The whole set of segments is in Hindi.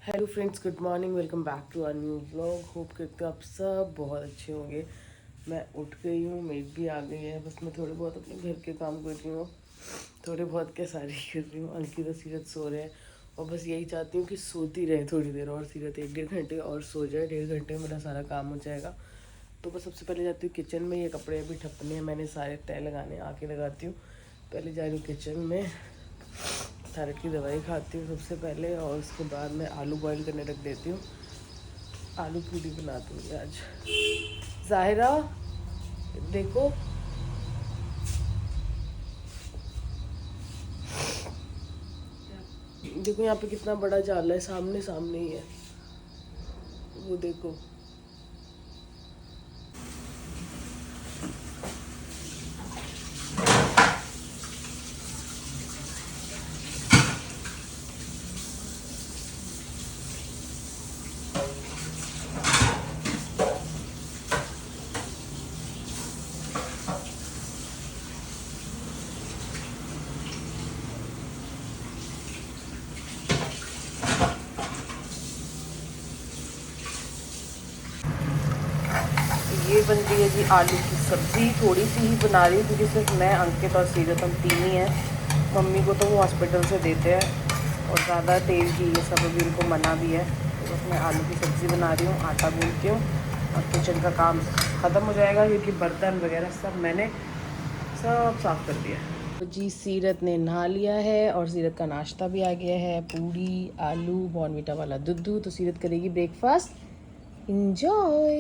Hello friends, good morning. Welcome back to our new vlog. Hope करते हो आप सब बहुत अच्छे होंगे। मैं उठ गई हूँ, मेड भी आ गई है। बस मैं थोड़े बहुत अपने घर के काम कर रही हूँ, थोड़े बहुत क्या सारी कर रही हूँ। अंकित और सीरत सो रहे हैं और बस यही चाहती हूँ कि सोती रहे थोड़ी देर और। सीरत 1-1.5 घंटे और सो जाए, 1.5 घंटे में मेरा सारा काम हो जाएगा। तो बस सबसे पहले जाती हूँ किचन में। ये कपड़े अभी ठप्पने हैं, मैंने सारे तय लगाने आके लगाती हूँ। पहले जा रही हूँ किचन में, थायराइड की दवाई खाती हूँ सबसे पहले, और उसके बाद मैं आलू बॉईल करने रख देती हूँ। आलू पूरी बना दूँगी आज। जाहिरा देखो, देखो यहाँ पे कितना बड़ा जाला है, सामने सामने ही है वो, देखो। ये बन रही है जी आलू की सब्ज़ी। थोड़ी सी ही बना रही हूँ क्योंकि सिर्फ मैं, अंकित और सीरत, हम तीन ही हैं। मम्मी को तो वो हॉस्पिटल से देते हैं और ज़्यादा तेल की ये सब अभी उनको मना भी है। तो बस मैं आलू की सब्ज़ी बना रही हूँ, आटा गूंथती हूँ और किचन का काम ख़त्म हो जाएगा क्योंकि बर्तन वगैरह सब मैंने सब साफ़ कर दिया। तो जी सीरत ने नहा लिया है और सीरत का नाश्ता भी आ गया है, पूड़ी आलू बॉर्नविटा वाला दूध। तो सीरत करेगी ब्रेकफास्ट। इंजॉय।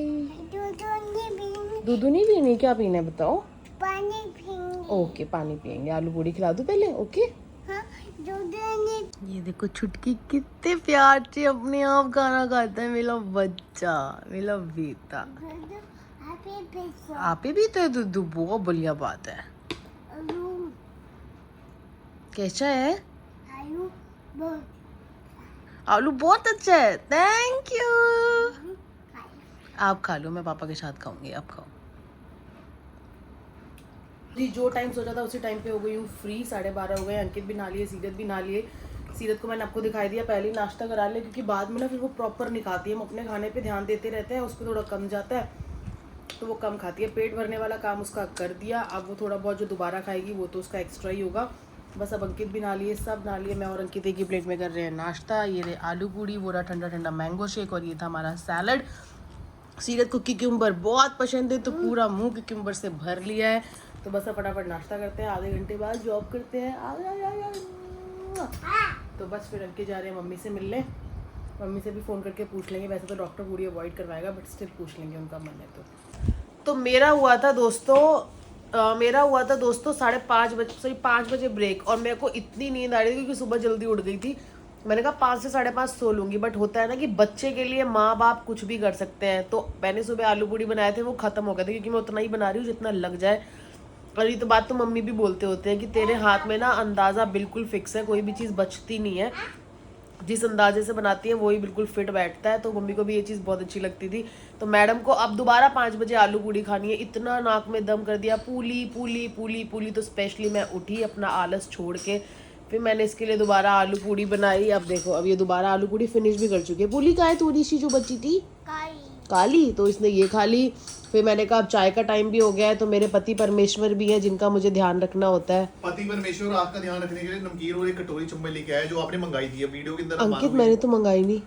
दूध नहीं पीनी, क्या पीना है बताओ? पानी पीएंगे। ओके, पानी पियेंगे। आलू पूड़ी खिला दूं पहले? ओके। हाँ, दूध नहीं। ये देखो छुटकी कितने प्यार से अपने आप खाना खाता है, मेरा बच्चा, मेरा बेटा। आप ही पीते हो दूध? बहुत बढ़िया बात है। कैसा है? आलू बहुत अच्छा है, थैंक यू। आप खा लो, मैं पापा के साथ खाऊंगी, आप खाओ जी। जो टाइम सोचा था उसी टाइम पे हो गई हूँ फ्री। 12:30 हो गए। अंकित भी नहा लिए, सीरत भी नहा लिए। सीरत को मैंने आपको दिखाई दिया, पहले ही नाश्ता करा लिया क्योंकि बाद में ना फिर वो प्रॉपर नहीं खाती है। हम अपने खाने पे ध्यान देते रहते हैं, उसको थोड़ा कम जाता है तो वो कम खाती है। पेट भरने वाला काम उसका कर दिया, अब वो थोड़ा बहुत जो दोबारा खाएगी वो तो उसका एक्स्ट्रा ही होगा। बस अब अंकित भी नहा लिए, सब नहा लिए। मैं और अंकित एक ही प्लेट में कर रहे हैं नाश्ता। ये रहे आलू पूड़ी, वो रहा ठंडा ठंडा मैंगो शेक, और ये था हमारा सैलड। सीरत को क्यूकम्बर बहुत पसंद है तो पूरा मुंह क्यूकम्बर से भर लिया है। तो बस अब फटाफट नाश्ता करते हैं, आधे घंटे बाद जॉब करते हैं। तो बस फिर अंकित जा रहे हैं मम्मी से मिलने। मम्मी से भी फ़ोन करके पूछ लेंगे, वैसे तो डॉक्टर पूरी अवॉइड करवाएगा बट स्टिल पूछ लेंगे, उनका मन है तो मेरा हुआ था दोस्तों, 5 बजे ब्रेक, और मेरे को इतनी नींद आ रही थी क्योंकि सुबह जल्दी उठ गई थी। मैंने कहा 5 से 5:30 सो लूँगी, बट होता है ना कि बच्चे के लिए माँ बाप कुछ भी कर सकते हैं। तो मैंने सुबह आलू पूड़ी बनाए थे, वो ख़त्म हो गए थे क्योंकि मैं उतना ही बना रही हूँ जितना लग जाए। और ये तो बात तो मम्मी भी बोलते होते हैं कि तेरे हाथ में ना अंदाज़ा बिल्कुल फिक्स है, कोई भी चीज़ बचती नहीं है। जिस अंदाजे से बनाती है वही बिल्कुल फिट बैठता है। तो मम्मी को भी ये चीज़ बहुत अच्छी लगती थी। तो मैडम को अब दोबारा 5 बजे आलू पूड़ी खानी है, इतना नाक में दम कर दिया, पूली पूली पूली पूली। तो स्पेशली मैं उठी अपना आलस छोड़ के, फिर मैंने इसके लिए दोबारा आलू पूड़ी बनाई। अब देखो, अब ये दोबारा आलू पूड़ी फिनिश भी कर चुकी है। पूली कहाँ है थोड़ी सी जो बची थी? काली। तो इसने ये खा ली। फिर मैंने कहा अब चाय का टाइम भी हो गया है, तो मेरे पति परमेश्वर भी हैं जिनका मुझे ध्यान रखना होता है। पति परमेश्वर आपका ध्यान रखने के लिए नमकीन और एक कटोरी चम्मच लेके आया जो आपने मंगाई थी वीडियो के अंदर। अंकित मैंने तो मंगाई नहीं।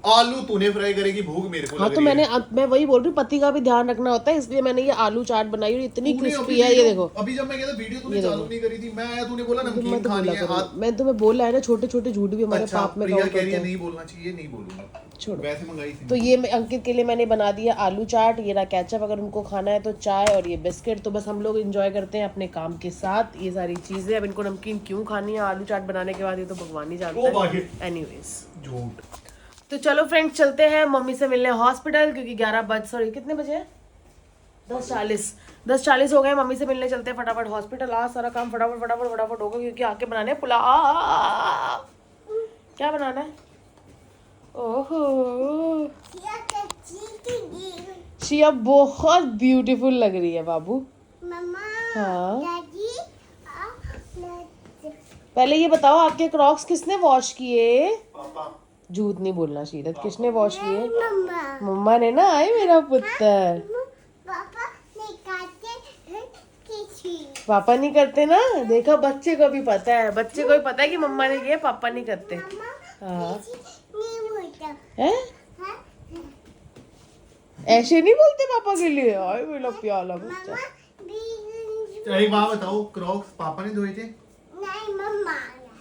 आलू तूने फ्राई करेगी, भूख मेरे को हाँ लग तो रही है। मैं वही बोल रही हूँ, पति का भी ध्यान रखना होता है, इसलिए मैंने ये आलू चाट बनाई और इतनी तूने क्रिस्पी है। ये देखो, अभी जब मैं कहता वीडियो तूने ये चालू देखो। नहीं करी थी, मैं आया तूने बोला तुम नमकीन मत खानी बोला है। करो, मैं तुम्हें बोला है ना, छोटे छोटे झूठ भी हमारे अच्छा, पाप में प्रिया काउंट कह रही होते है हैं। नहीं बोलना चाहिए, नहीं बोलूंगा। छोड़ो। वैसे मंगाई थी। तो ये अंकित के लिए मैंने बना दिया आलू चाट। ये रहा केचप, अगर उनको खाना है तो चाय, और ये बिस्किट। तो बस हम लोग एंजॉय करते हैं अपने काम के साथ ये सारी चीज़ें। अब इनको नमकीन क्यों खानी है आलू चाट बनाने के बाद, ये तो भगवान ही जानता है। एनीवेज, झूठ। तो चलो फ्रेंड्स, चलते हैं मम्मी से मिलने हॉस्पिटल, क्योंकि 11 कितने बजे है? 10:40 हो गए। मम्मी से मिलने चलते हैं फटाफट हॉस्पिटल। आज सारा काम फटाफट फटाफट फटाफट होगा क्योंकि आके बनाने हैं पुलाव। क्या बनाना है? ओहो, शिया बहुत ब्यूटीफुल लग रही है बाबू। हाँ, पहले ये बताओ आपके क्रॉक्स किसने वॉश किए? पापा। झूठ नहीं बोलना शीरत, किसने वॉश किए? मम्मा मम्मा ने ना। आए मेरा पुत्र। पापा नहीं खाते हैं किसी पापा नहीं करते ना, देखा बच्चे को भी पता है, बच्चे को भी पता है कि मम्मा ने किया, पापा नहीं करते। मम्मा हाँ नहीं बोलता है, हाँ ऐसे नहीं बोलते पापा के लिए। आए मेरा प्याला बच्चा। मम्मा भी एक बात बताओ, क्रॉक्स पापा ने धोए थे? नहीं मम्मा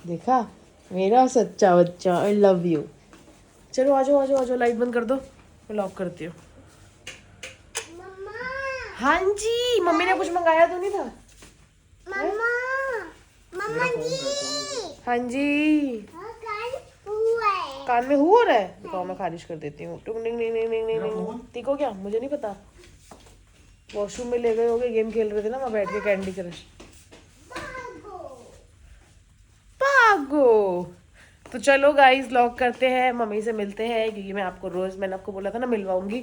देखा मेरा सच्चा बच्चा, आई लव यू। चलो आ जाओ आ जाओ आ जाओ, लाइट बंद कर दो, मैं लॉक करती हूँ। मम्मा हाँ जी, मम्मी ने कुछ मंगाया तो नहीं था? मम्मा मम्मा जी हाँ जी, हाँ कल हुआ है कान में हो रहा है, दिखाओ मैं खारिज कर देती हूँ। टुक टिंग टिंग टिंग टिंग टिंग। तीको क्या, मुझे नहीं पता। वॉशरूम में ले गए होगे, गेम खेल रहे थे ना वहाँ बैठ के, कैंडी क्रश। भागो। तो चलो गाइस, लॉक करते हैं, मम्मी से मिलते हैं, क्योंकि मैं आपको रोज, मैंने आपको बोला था ना मिलवाऊंगी।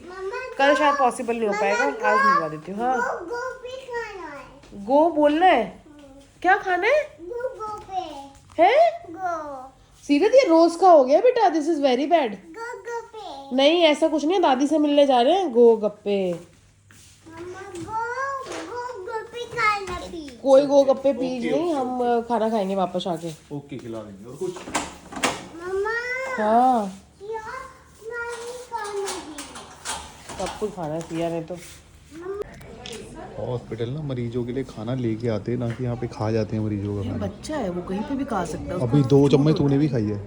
कल शायद पॉसिबल नहीं हो पाएगा, आज मिलवा देती हूँ। हाँ गो पे खाना है गो बोलना है, क्या खाना है? गो पे है गो सीरत, ये रोज का हो गया बेटा, दिस इज वेरी बैड। गो पे नहीं ऐसा कुछ नहीं है, दादी से मिलने जा रहे हैं, गो गप्पे। मम्मा गो पे खाना पी कोई गो गप्पे पीज नहीं, हम खाना खाएंगे वापस आके। ओके, खिला देंगे। और कुछ? मम्मा हाँ क्या नहीं खाना भी सब कुछ खाना है सिया ने तो। हॉस्पिटल ना मरीजों के लिए खाना लेके आते हैं, ना कि यहाँ पे खा जाते हैं मरीजों का ये खाना। बच्चा है, वो कहीं पे भी खा सकता है। अभी 2 चम्मच तूने भी खाई है?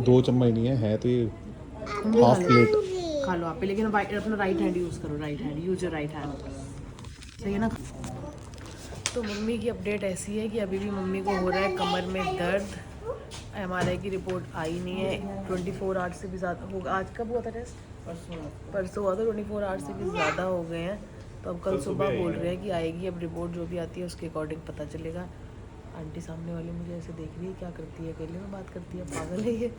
2 चम्मच नहीं है तो ये हाफ प्लेट। खा लो आप, लेकिन अपना राइट हैंड यूज करो, right hand use your right hand, सही है ना। तो मम्मी की अपडेट ऐसी है कि अभी भी मम्मी को हो रहा है कमर में दर्द। MRI की रिपोर्ट आई नहीं है, 24 आवर्स से भी ज़्यादा होगा। आज कब हुआ था टेस्ट? परसों हुआ था। 24 आवर्स से भी ज़्यादा हो गए हैं, तो अब कल सुबह बोल रहे हैं कि आएगी। अब रिपोर्ट जो भी आती है उसके अकॉर्डिंग पता चलेगा। आंटी सामने वाली मुझे ऐसे देख रही है, क्या करती है, अकेले में बात करती है, पागल है ये।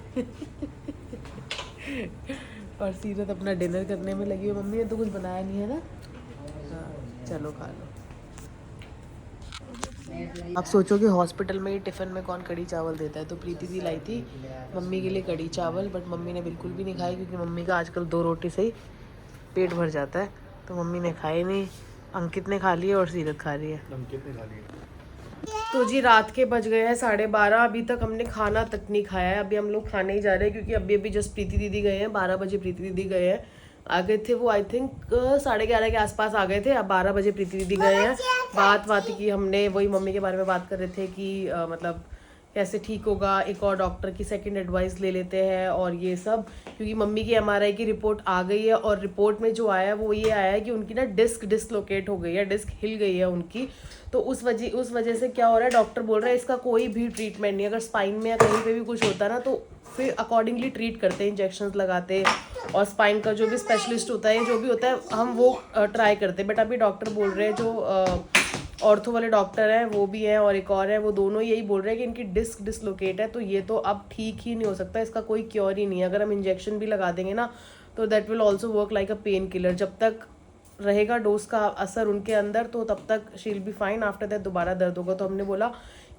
और सीरत अपना डिनर करने में लगी है। मम्मी ने तो कुछ बनाया नहीं है ना। हाँ चलो खा लो। आप सोचोगे हॉस्पिटल में ही टिफ़िन में कौन कढ़ी चावल देता है, तो प्रीति दी लाई थी मम्मी के लिए कढ़ी चावल, बट मम्मी ने बिल्कुल भी नहीं खाई, क्योंकि मम्मी का आजकल 2 रोटी से ही पेट भर जाता है, तो मम्मी ने खाई नहीं। अंकित ने खा लिया और सीरत खा रही है। अंकित ने खा लिया। तो जी रात के बज गए हैं 12:30, अभी तक हमने खाना तक नहीं खाया है। अभी हम लोग खाने ही जा रहे हैं, क्योंकि अभी जस्ट प्रीति दीदी गए हैं, 12 बजे प्रीति दीदी गए हैं। आ गए थे वो, आई थिंक 11:30 के आसपास आ गए थे। अब 12 बजे प्रीति दीदी गए हैं। बात की हमने, वही मम्मी के बारे में बात कर रहे थे कि मतलब कैसे ठीक होगा, एक और डॉक्टर की सेकंड एडवाइस ले लेते हैं और ये सब, क्योंकि मम्मी की MRI की रिपोर्ट आ गई है, और रिपोर्ट में जो आया है वो ये आया है कि उनकी ना डिस्क डिसलोकेट हो गई है, डिस्क हिल गई है उनकी। तो उस वजह से क्या हो रहा है, डॉक्टर बोल रहा है इसका कोई भी ट्रीटमेंट नहीं, अगर स्पाइन में या कहीं पे भी कुछ होता है ना तो फिर अकॉर्डिंगली ट्रीट करते हैं, इंजेक्शंस लगाते हैं, और स्पाइन का जो भी स्पेशलिस्ट होता है, जो भी होता है हम वो ट्राई करते हैं। बट अभी डॉक्टर बोल रहे हैं, जो ऑर्थो वाले डॉक्टर हैं वो भी हैं, और एक और है, वो दोनों यही बोल रहे हैं कि इनकी डिस्क डिसलोकेट है, तो ये तो अब ठीक ही नहीं हो सकता, इसका कोई क्योर ही नहीं है। अगर हम इंजेक्शन भी लगा देंगे ना तो that will also work like a pain killer. जब तक रहेगा डोज का असर उनके अंदर, तो तब तक she will be fine, after that दोबारा दर्द होगा। तो हमने बोला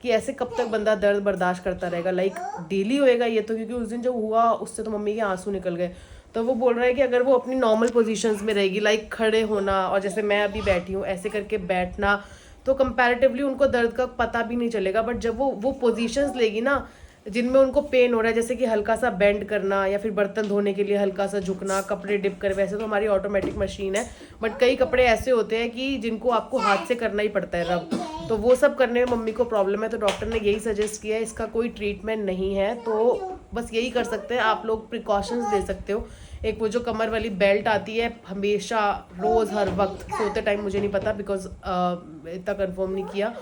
कि ऐसे कब तक बंदा दर्द बर्दाश्त करता रहेगा, लाइक डेली होएगा ये तो, क्योंकि उस दिन जब हुआ उससे तो मम्मी के आंसू निकल गए। तो वो बोल रहा है कि अगर वो अपनी नॉर्मल पोजीशंस में रहेगी, लाइक खड़े होना, और जैसे मैं अभी बैठी हूँ ऐसे करके बैठना, तो कंपैरेटिवली उनको दर्द का पता भी नहीं चलेगा। बट जब वो पोजीशंस लेगी ना जिनमें उनको पेन हो रहा है, जैसे कि हल्का सा बेंड करना, या फिर बर्तन धोने के लिए हल्का सा झुकना, कपड़े डिप कर, वैसे तो हमारी ऑटोमेटिक मशीन है, बट कई कपड़े ऐसे होते हैं कि जिनको आपको हाथ से करना ही पड़ता है रब, तो वो सब करने में मम्मी को प्रॉब्लम है। तो डॉक्टर ने यही सजेस्ट किया है, इसका कोई ट्रीटमेंट नहीं है, तो बस यही कर सकते हैं आप लोग, प्रिकॉशंस ले सकते हो। एक वो जो कमर वाली बेल्ट आती है, हमेशा रोज़ हर वक्त सोते टाइम, मुझे नहीं पता बिकॉज इतना कंफर्म नहीं किया,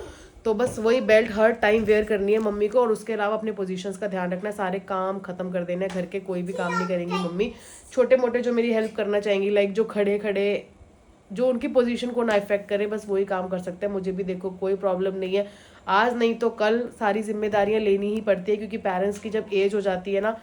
तो बस वही बेल्ट हर टाइम वेयर करनी है मम्मी को, और उसके अलावा अपने पोजीशंस का ध्यान रखना है, सारे काम खत्म कर देने, घर के कोई भी काम नहीं करेंगी मम्मी, छोटे मोटे जो मेरी हेल्प करना चाहेंगी, लाइक जो खड़े खड़े जो उनकी पोजीशन को ना इफेक्ट करे, बस वही काम कर सकते हैं। मुझे भी देखो कोई प्रॉब्लम नहीं है, आज नहीं तो कल सारी जिम्मेदारियां लेनी ही पड़ती है, क्योंकि पेरेंट्स की जब एज हो जाती है ना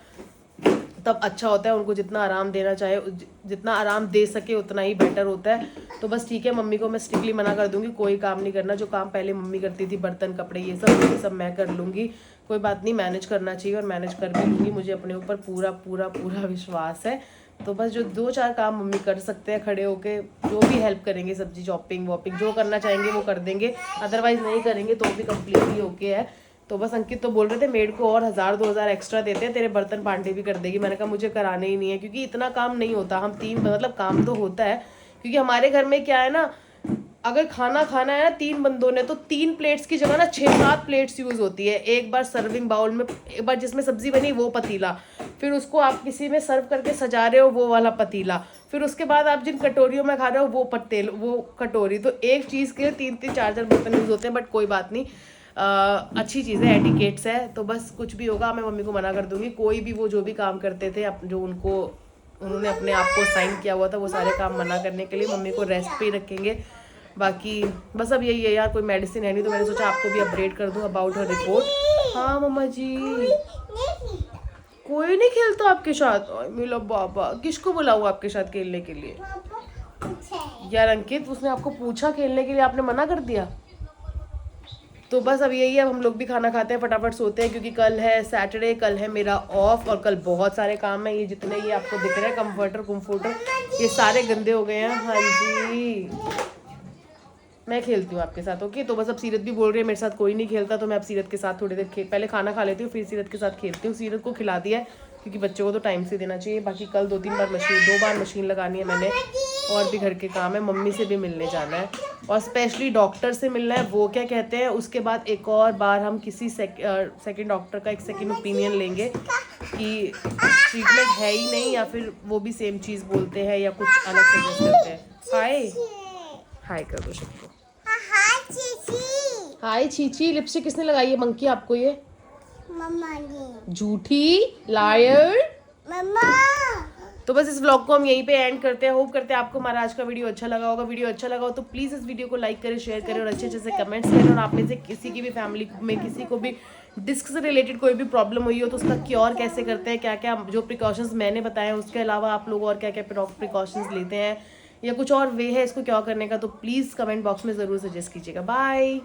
तब अच्छा होता है। उनको जितना आराम देना चाहे, जितना आराम दे सके उतना ही बेटर होता है। तो बस ठीक है, मम्मी को मैं स्ट्रिक्टली मना कर दूंगी कोई काम नहीं करना। जो काम पहले मम्मी करती थी, बर्तन कपड़े ये सब मैं कर लूँगी। कोई बात नहीं, मैनेज करना चाहिए और मैनेज कर भी लूँगी। मुझे अपने ऊपर पूरा पूरा पूरा विश्वास है। तो बस जो 2-4 काम मम्मी कर सकते हैं खड़े होके, जो भी हेल्प करेंगे, सब्जी चॉपिंग वॉपिंग जो करना चाहेंगे वो कर देंगे, अदरवाइज नहीं करेंगे तो भी कम्प्लीटली ओके है। तो बस अंकित तो बोल रहे थे मेड को और 1000-2000 एक्स्ट्रा देते हैं, तेरे बर्तन पांडे भी कर देगी। मैंने कहा मुझे कराने ही नहीं है, क्योंकि इतना काम नहीं होता। हम 3 मतलब काम तो होता है, क्योंकि हमारे घर में क्या है ना, अगर खाना खाना है ना 3 बंदों ने, तो 3 प्लेट्स की जगह ना 6-7 प्लेट्स यूज़ होती है। एक बार सर्विंग बाउल में, एक बार जिसमें सब्जी बनी वो पतीला, फिर उसको आप किसी में सर्व करके सजा रहे हो वो वाला पतीला, फिर उसके बाद आप जिन कटोरियों में खा रहे हो वो कटोरी। तो एक चीज़ के 3-3 4-4 बर्तन यूज़ होते हैं। बट कोई बात नहीं, अच्छी चीज़ है, एटिकेट्स है। तो बस कुछ भी होगा मैं मम्मी को मना कर दूंगी। कोई भी वो जो भी काम करते थे, जो उन्होंने अपने आप को साइन किया हुआ था, वो सारे काम मना करने के लिए मम्मी को रेस्ट पे ही रखेंगे। बाकी बस अब यही है यार, कोई मेडिसिन है नहीं, तो मैंने सोचा आपको भी अपडेट कर दूं अबाउट हर रिपोर्ट। हाँ मम्मा जी, कोई नहीं खेलता आपके साथ? मिलो बाबा, किसको बुलाऊं आपके साथ खेलने के लिए? यार अंकित, उसने आपको पूछा खेलने के लिए, आपने मना कर दिया। तो बस अब यही है, अब हम लोग भी खाना खाते हैं, फटाफट सोते हैं, क्योंकि कल है सैटरडे, कल है मेरा ऑफ और कल बहुत सारे काम है। ये जितने ये आपको दिख रहे हैं कंफर्टर ये सारे गंदे हो गए हैं। हाँ जी, मैं खेलती हूँ आपके साथ, ओके। तो बस अब सीरत भी बोल रही है मेरे साथ कोई नहीं खेलता, तो मैं अब सीरत के साथ थोड़ी देर पहले खाना खा लेती हूँ, फिर सीरत के साथ खेलती हूँ। सीरत को खिला दिया है, क्योंकि बच्चों को तो टाइम से देना चाहिए। बाकी कल 2 बार मशीन लगानी है मैंने, और भी घर के काम है। मम्मी से भी मिलने जाना है, और स्पेशली डॉक्टर से मिलना है, वो क्या कहते हैं। उसके बाद एक और बार हम किसी सेकंड डॉक्टर का एक सेकंड ओपिनियन लेंगे कि ट्रीटमेंट है ही नहीं, या फिर वो भी सेम चीज़ बोलते हैं या कुछ अलग सजेस्ट करते हैं। हाय कर दो सबको। हाय चीची। लिपस्टिक किसने लगाई है मंकी आपको? ये मम्मा ने। झूठी लायर। मम्मा। तो बस इस व्लॉग को हम यहीं पे एंड करते हैं। होप करते हैं आपको हमारा आज का वीडियो अच्छा लगा होगा। वीडियो अच्छा लगा हो तो प्लीज़ इस वीडियो को लाइक करें, शेयर करें और अच्छे अच्छे से कमेंट्स करें। और आप में से किसी की भी फैमिली में किसी को भी डिस्क से रिलेटेड कोई भी प्रॉब्लम हुई हो तो उसका क्योर कैसे करते हैं, क्या क्या जो प्रिकॉशंस मैंने बताए हैं, उसके अलावा आप लोग और क्या क्या प्रिकॉशंस लेते हैं, या कुछ और वे है इसको क्योर करने का, तो प्लीज़ कमेंट बॉक्स में ज़रूर सजेस्ट कीजिएगा। बाय।